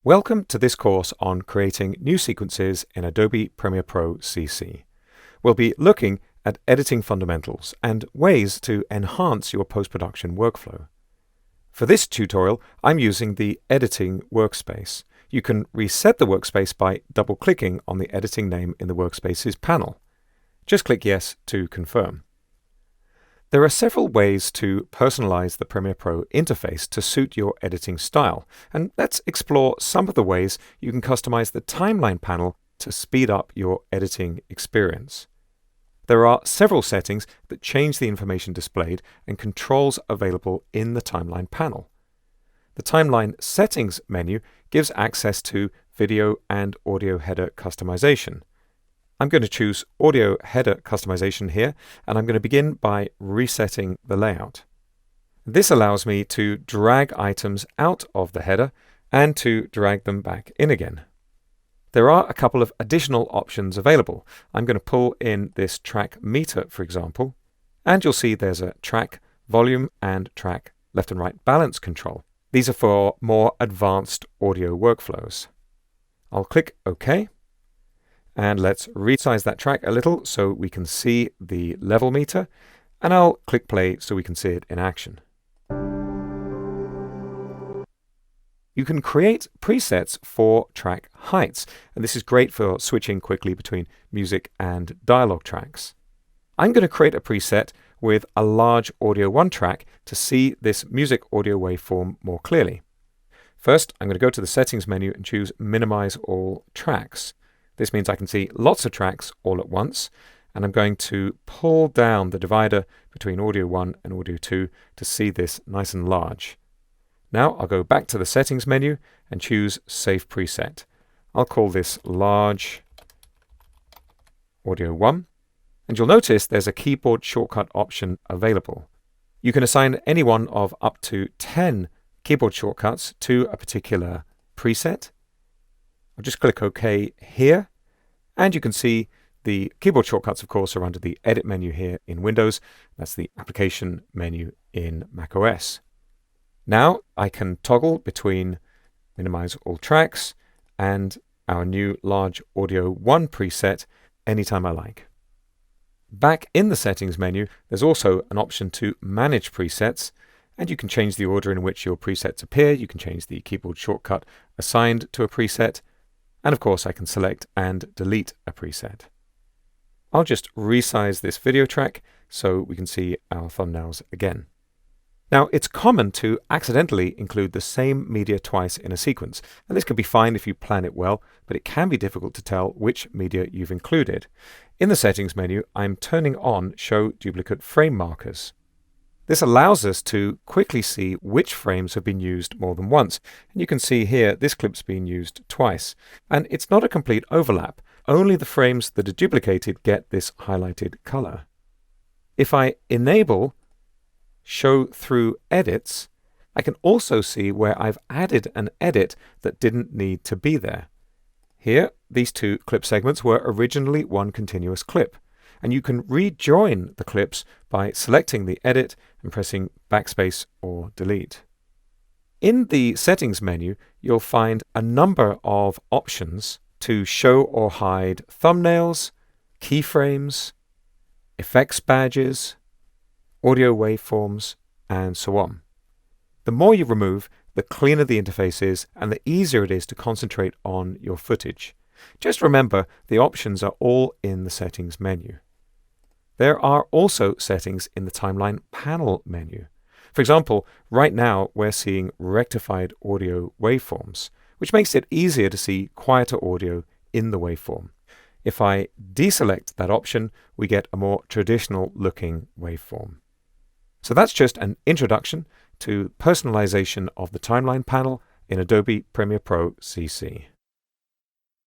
Welcome to this course on creating new sequences in Adobe Premiere Pro CC. We'll be looking at editing fundamentals and ways to enhance your post-production workflow. For this tutorial, I'm using the Editing workspace. You can reset the workspace by double-clicking on the editing name in the Workspaces panel. Just click Yes to confirm. There are several ways to personalize the Premiere Pro interface to suit your editing style, and let's explore some of the ways you can customize the timeline panel to speed up your editing experience. There are several settings that change the information displayed and controls available in the timeline panel. The Timeline Settings menu gives access to video and audio header customization. I'm going to choose Audio Header Customization here, and I'm going to begin by resetting the layout. This allows me to drag items out of the header and to drag them back in again. There are a couple of additional options available. I'm going to pull in this track meter, for example, and you'll see there's a track volume and track left and right balance control. These are for more advanced audio workflows. I'll click OK. And let's resize that track a little so we can see the level meter, and I'll click play so we can see it in action. You can create presets for track heights, and this is great for switching quickly between music and dialogue tracks. I'm going to create a preset with a large Audio 1 track to see this music audio waveform more clearly. First, I'm going to go to the Settings menu and choose Minimize All Tracks. This means I can see lots of tracks all at once, and I'm going to pull down the divider between Audio 1 and Audio 2 to see this nice and large. Now I'll go back to the Settings menu and choose Save Preset. I'll call this Large Audio 1, and you'll notice there's a keyboard shortcut option available. You can assign any one of up to 10 keyboard shortcuts to a particular preset. I'll just click OK here, and you can see the keyboard shortcuts, of course, are under the Edit menu here in Windows. That's the Application menu in macOS. Now I can toggle between Minimize All Tracks and our new Large Audio 1 preset anytime I like. Back in the Settings menu, there's also an option to Manage Presets, and you can change the order in which your presets appear. You can change the keyboard shortcut assigned to a preset. And of course, I can select and delete a preset. I'll just resize this video track so we can see our thumbnails again. Now, it's common to accidentally include the same media twice in a sequence, and this can be fine if you plan it well, but it can be difficult to tell which media you've included. In the Settings menu, I'm turning on Show Duplicate Frame Markers. This allows us to quickly see which frames have been used more than once. And you can see here this clip's been used twice. And it's not a complete overlap. Only the frames that are duplicated get this highlighted color. If I enable Show Through Edits, I can also see where I've added an edit that didn't need to be there. Here, these two clip segments were originally one continuous clip. And you can rejoin the clips by selecting the Edit and pressing Backspace or Delete. In the Settings menu, you'll find a number of options to show or hide thumbnails, keyframes, effects badges, audio waveforms, and so on. The more you remove, the cleaner the interface is and the easier it is to concentrate on your footage. Just remember, the options are all in the Settings menu. There are also settings in the Timeline Panel menu. For example, right now we're seeing rectified audio waveforms, which makes it easier to see quieter audio in the waveform. If I deselect that option, we get a more traditional looking waveform. So that's just an introduction to personalization of the Timeline panel in Adobe Premiere Pro CC.